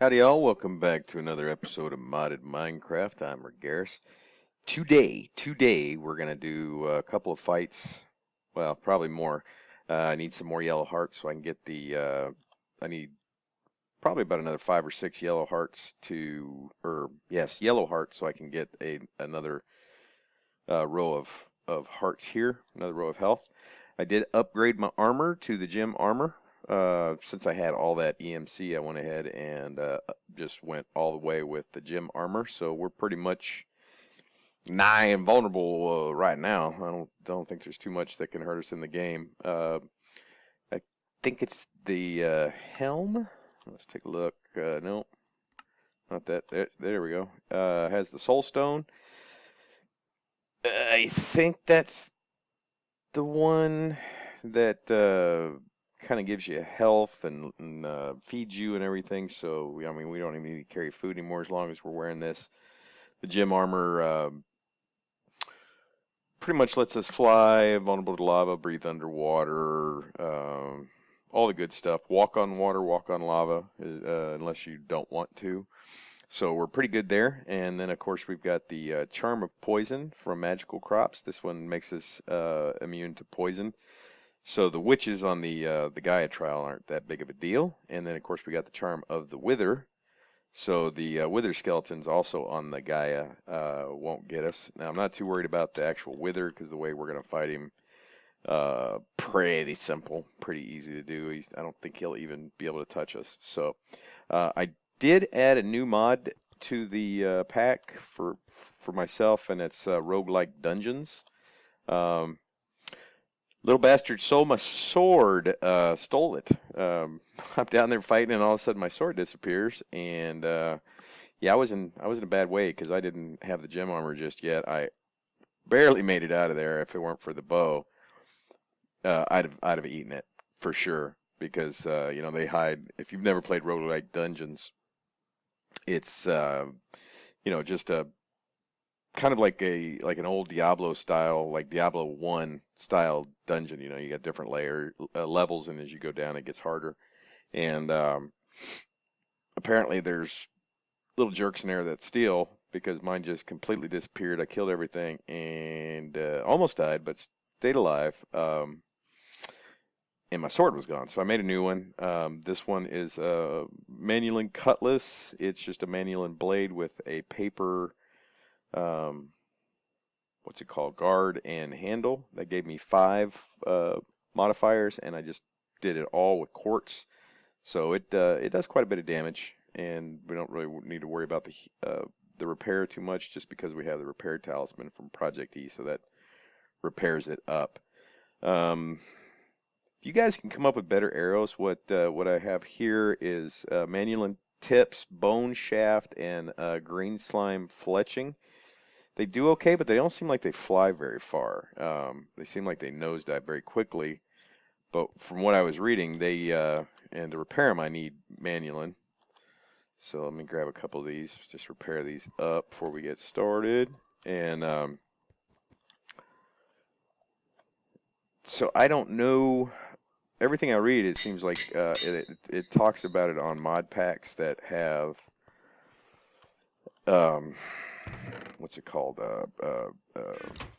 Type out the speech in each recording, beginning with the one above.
Howdy y'all, welcome back to another episode of Modded Minecraft. I'm Regaris. Today we're gonna do a couple of fights. Well, probably more. I need some more yellow hearts so I can get I need probably about another 5 or 6 yellow hearts yellow hearts so I can get another row of hearts here, another row of health. I did upgrade my armor to the gem armor. Since I had all that EMC, I went ahead and just went all the way with the gem armor. So we're pretty much nigh invulnerable right now. I don't think there's too much that can hurt us in the game. I think it's the helm. Let's take a look. No, not that. There we go. Has the soul stone. I think that's the one that kind of gives you health and feeds you and everything. So I mean, we don't even need to carry food anymore as long as we're wearing this. The gym armor pretty much lets us fly, vulnerable to lava, breathe underwater, all the good stuff. Walk on water, walk on lava, unless you don't want to. So we're pretty good there. And then, of course, we've got the Charm of Poison from Magical Crops. This one makes us immune to poison. So the witches on the Gaia trial aren't that big of a deal. And then, of course, we got the Charm of the Wither. So the Wither skeletons also on the Gaia won't get us. Now, I'm not too worried about the actual Wither because the way we're going to fight him, pretty simple, pretty easy to do. I don't think he'll even be able to touch us. So I did add a new mod to the pack for myself, and it's roguelike dungeons. Little bastard stole my sword, stole it. I'm down there fighting, and all of a sudden my sword disappears. And yeah, I was in a bad way because I didn't have the gem armor just yet. I barely made it out of there. If it weren't for the bow, I'd have eaten it for sure. Because you know, they hide. If you've never played roguelike dungeons, it's you know, just a kind of like an old Diablo style, like Diablo 1 style dungeon. You know, you got different levels, and as you go down, it gets harder. And apparently, there's little jerks in there that steal because mine just completely disappeared. I killed everything and almost died, but stayed alive. And my sword was gone, so I made a new one. This one is a Manulan Cutlass. It's just a Manulan blade with a paper. Um, what's it called? Guard and handle. That gave me 5 modifiers, and I just did it all with quartz. So it does quite a bit of damage, and we don't really need to worry about the repair too much, just because we have the repair talisman from Project E, so that repairs it up. If you guys can come up with better arrows, what I have here is Manulan Tips, Bone Shaft, and Green Slime Fletching. They do okay, but they don't seem like they fly very far. They seem like they nosedive very quickly. But from what I was reading, and to repair them, I need Manulan. So let me grab a couple of these, just repair these up before we get started. And so I don't know. Everything I read, it seems like it talks about it on mod packs that have what's it called? The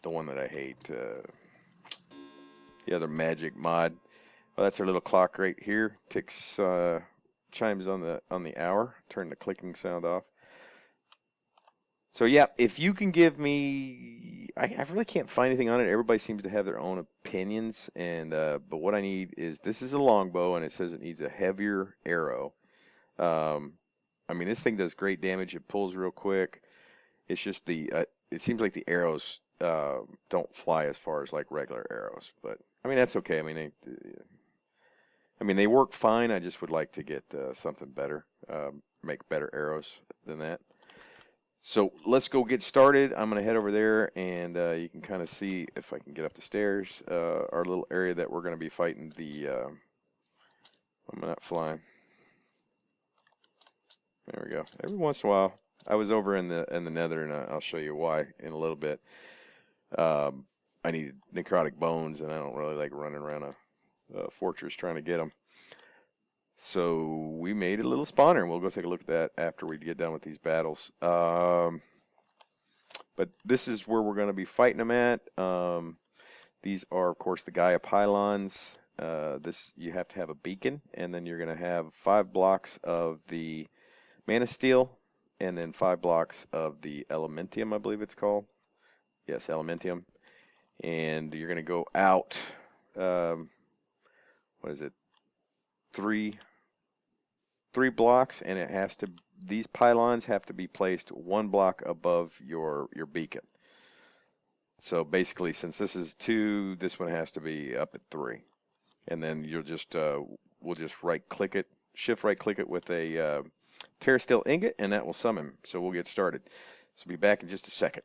one that I hate, the other magic mod. Well, that's our little clock right here. Ticks, chimes on the hour. Turn the clicking sound off. So yeah, if you can give me, I really can't find anything on it. Everybody seems to have their own opinions, and but what I need is, this is a longbow, and it says it needs a heavier arrow. I mean, this thing does great damage. It pulls real quick. It's just it seems like the arrows don't fly as far as like regular arrows, but I mean that's okay. I mean they work fine. I just would like to get something better, make better arrows than that. So let's go get started. I'm gonna head over there, and you can kind of see if I can get up the stairs. Our little area that we're gonna be fighting the. I'm not flying. There we go. Every once in a while, I was over in the Nether, and I'll show you why in a little bit. I need necrotic bones, and I don't really like running around a fortress trying to get them. So we made a little spawner, and we'll go take a look at that after we get done with these battles. But this is where we're going to be fighting them at. These are, of course, the Gaia pylons. This you have to have a beacon, and then you're going to have 5 blocks of the mana steel, and then 5 blocks of the elementium, I believe it's called. Yes, elementium. And you're going to go out. What is it? Three blocks, and it has to. These pylons have to be placed 1 block above your beacon. So basically, since this is 2, this one has to be up at 3. And then you'll just we'll just right-click it, shift right-click it with a Terra Steel ingot, and that will summon. So we'll get started. So be back in just a second.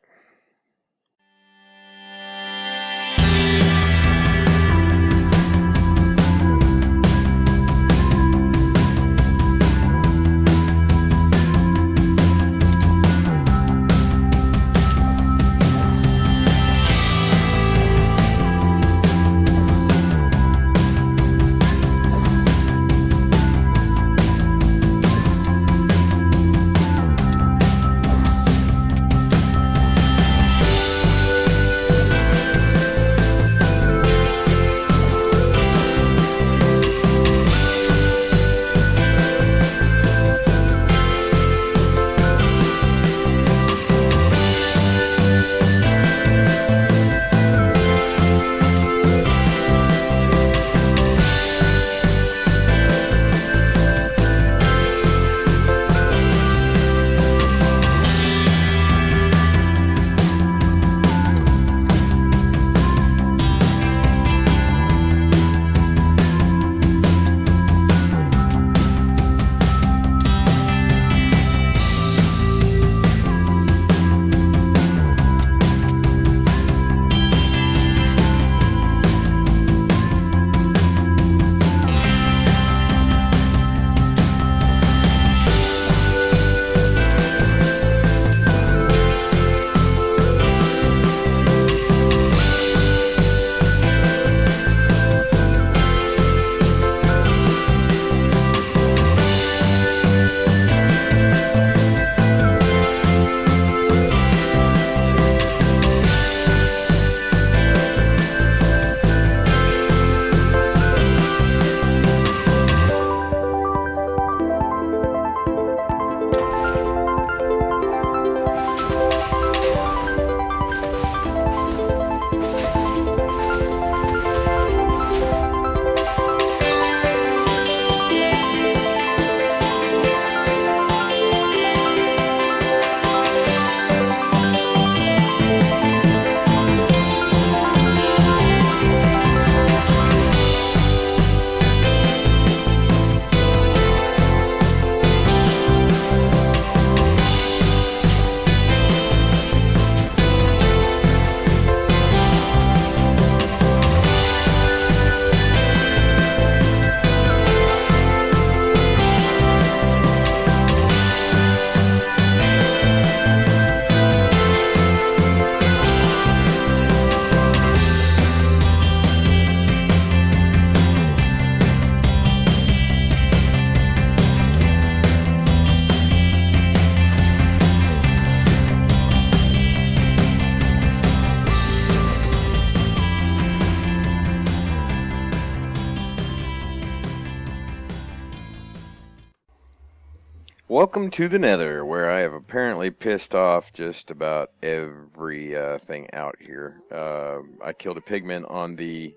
Welcome to the Nether, where I have apparently pissed off just about every thing out here. I killed a pigman on the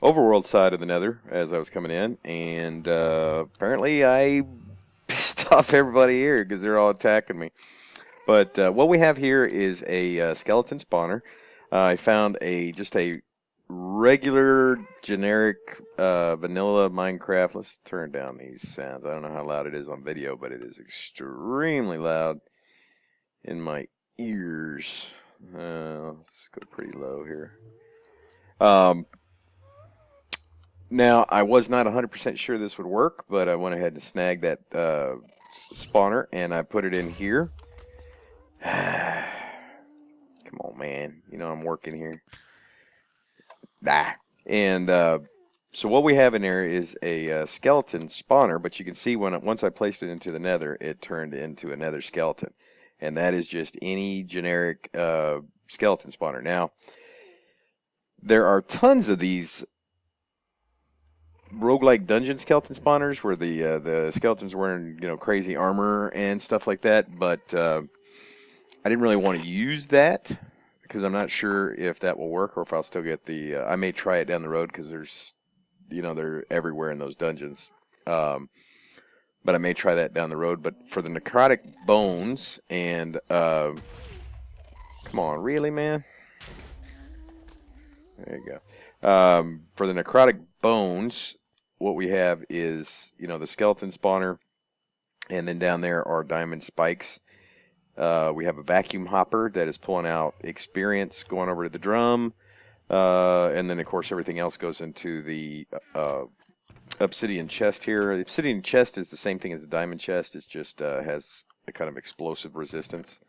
overworld side of the Nether as I was coming in, and apparently I pissed off everybody here because they're all attacking me. But what we have here is a skeleton spawner. I found just a regular, generic, vanilla Minecraft. Let's turn down these sounds. I don't know how loud it is on video, but it is extremely loud in my ears. Let's go pretty low here. Now, I was not 100% sure this would work, but I went ahead and snagged that spawner, and I put it in here. Come on, man. You know I'm working here. And So what we have in there is a skeleton spawner, but you can see once I placed it into the nether, it turned into a nether skeleton. And that is just any generic skeleton spawner. Now, there are tons of these roguelike dungeon skeleton spawners where the skeletons wearing crazy armor and stuff like that, but I didn't really want to use that because I'm not sure if that will work or if I'll still get the I may try it down the road because there's they're everywhere in those dungeons, but I may try that down the road. But for the necrotic bones and come on, really, man? There you go. For the necrotic bones, what we have is, the skeleton spawner, and then down there are diamond spikes. We have a vacuum hopper that is pulling out experience, going over to the drum, and then, of course, everything else goes into the obsidian chest here. The obsidian chest is the same thing as the diamond chest. It just has a kind of explosive resistance.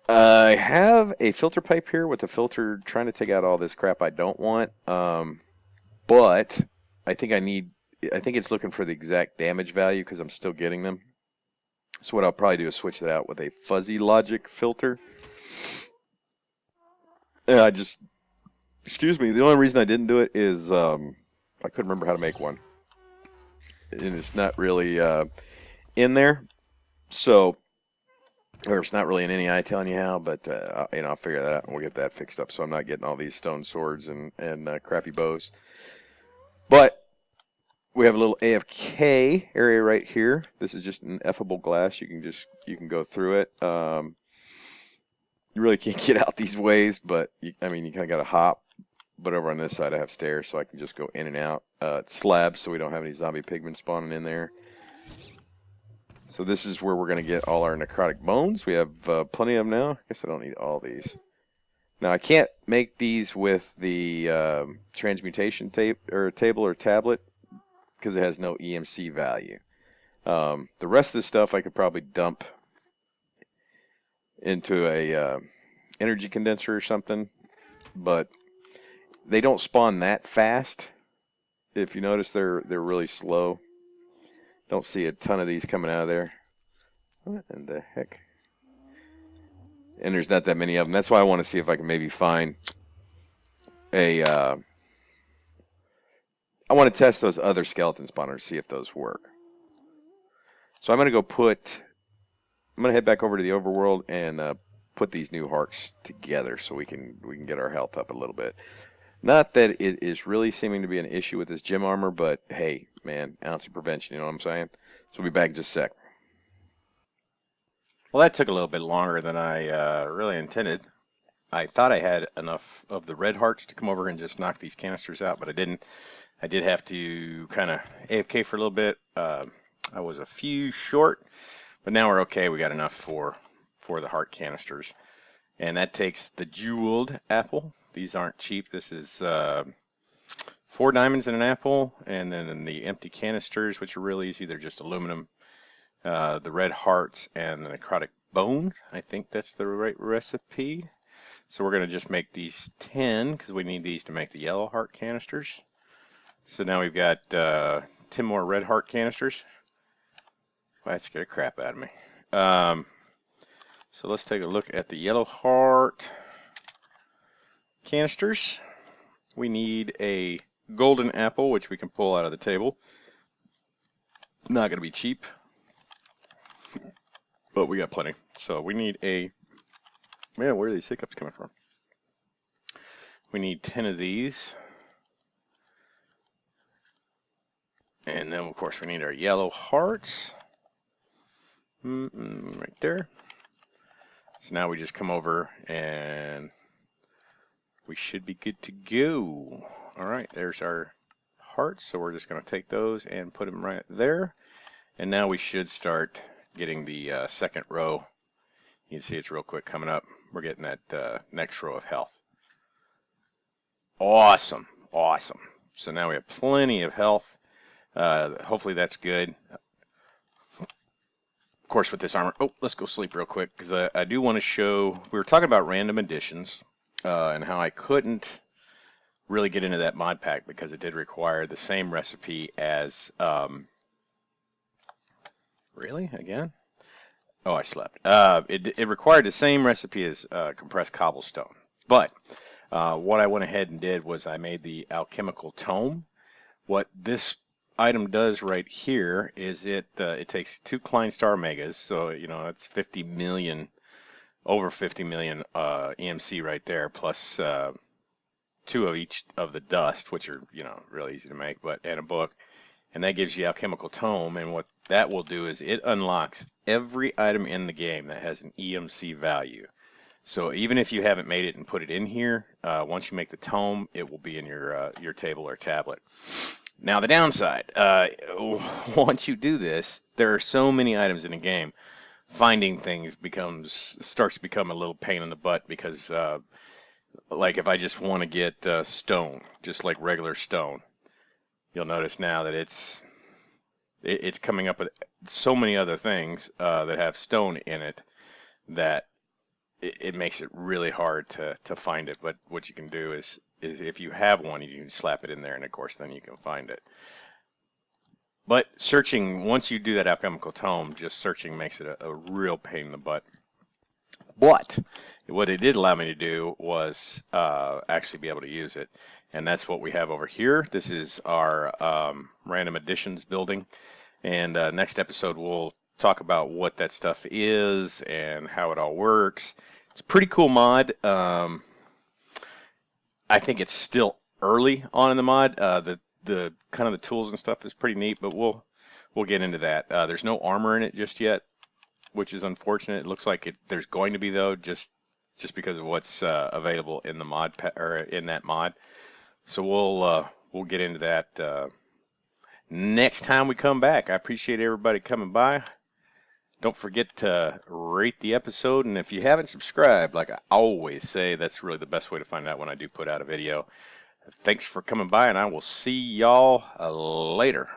I have a filter pipe here with a filter trying to take out all this crap I don't want, but I think it's looking for the exact damage value because I'm still getting them. So what I'll probably do is switch that out with a fuzzy logic filter. Excuse me, the only reason I didn't do it is I couldn't remember how to make one. And it's not really in there. So, or it's not really in any eye telling you how, but I'll figure that out and we'll get that fixed up so I'm not getting all these stone swords and crappy bows. But we have a little AFK area right here. This is just an effable glass. You can go through it. You really can't get out these ways, but you kind of got to hop. But over on this side I have stairs so I can just go in and out. It's slabs so we don't have any zombie pigmen spawning in there. So this is where we're going to get all our necrotic bones. We have plenty of them now. I guess I don't need all these. Now I can't make these with the transmutation table or tablet because it has no EMC value. The rest of the stuff I could probably dump into a energy condenser or something, but they don't spawn that fast. If you notice, they're really slow. Don't see a ton of these coming out of there. What in the heck? And there's not that many of them. That's why I want to see if I can maybe find a... I want to test those other skeleton spawners, see if those work. So I'm going to head back over to the overworld and put these new hearts together so we can get our health up a little bit. Not that it is really seeming to be an issue with this gym armor, but hey, man, ounce of prevention, you know what I'm saying? So we'll be back in just a sec. Well, that took a little bit longer than I really intended. I thought I had enough of the red hearts to come over and just knock these canisters out, but I didn't. I did have to kind of AFK for a little bit. I was a few short, but now we're okay. We got enough for the heart canisters. And that takes the jeweled apple. These aren't cheap. This is 4 diamonds in an apple, and then the empty canisters, which are real easy. They're just aluminum. The red hearts and the necrotic bone. I think that's the right recipe. So we're going to just make these 10 because we need these to make the yellow heart canisters. So now we've got 10 more red heart canisters. Well, that scared the crap out of me. So let's take a look at the yellow heart canisters. We need a golden apple, which we can pull out of the table. Not going to be cheap, but we got plenty. So we need man, where are these hiccups coming from? We need 10 of these. And then, of course, we need our yellow hearts. Right there. So now we just come over and we should be good to go. All right, there's our hearts. So we're just going to take those and put them right there. And now we should start getting the second row. You can see it's real quick coming up. We're getting that next row of health. Awesome, awesome. So now we have plenty of health. Hopefully that's good. Of course, with this armor, let's go sleep real quick because I do want to show. We were talking about random additions and how I couldn't really get into that mod pack because it did require the same recipe as, really, again? Oh, I slept. It required the same recipe as compressed cobblestone. But what I went ahead and did was I made the alchemical tome. What this item does right here is it takes 2 Klein Star Megas, so you know that's 50 million, over 50 million EMC right there, plus 2 of each of the dust, which are really easy to make, and a book, and that gives you alchemical tome. And what that will do is it unlocks every item in the game that has an EMC value. So even if you haven't made it and put it in here, once you make the tome, it will be in your table or tablet. Now the downside, once you do this, there are so many items in the game. Finding things starts to become a little pain in the butt because, like if I just want to get stone, just like regular stone, you'll notice now that it's coming up with so many other things that have stone in it that it makes it really hard to find it. But what you can do is if you have one, you can slap it in there, and of course then you can find it. But searching, once you do that alchemical tome, just searching makes it a real pain in the butt. But what it did allow me to do was actually be able to use it, and that's what we have over here. This is our random additions building, and next episode we'll talk about what that stuff is and how it all works. It's a pretty cool mod. I think it's still early on in the mod. The kind of the tools and stuff is pretty neat, but we'll get into that. There's no armor in it just yet, which is unfortunate. It looks like there's going to be though, just because of what's available in the mod or in that mod. So we'll get into that next time we come back. I appreciate everybody coming by. Don't forget to rate the episode, and if you haven't subscribed, like I always say, that's really the best way to find out when I do put out a video. Thanks for coming by, and I will see y'all later.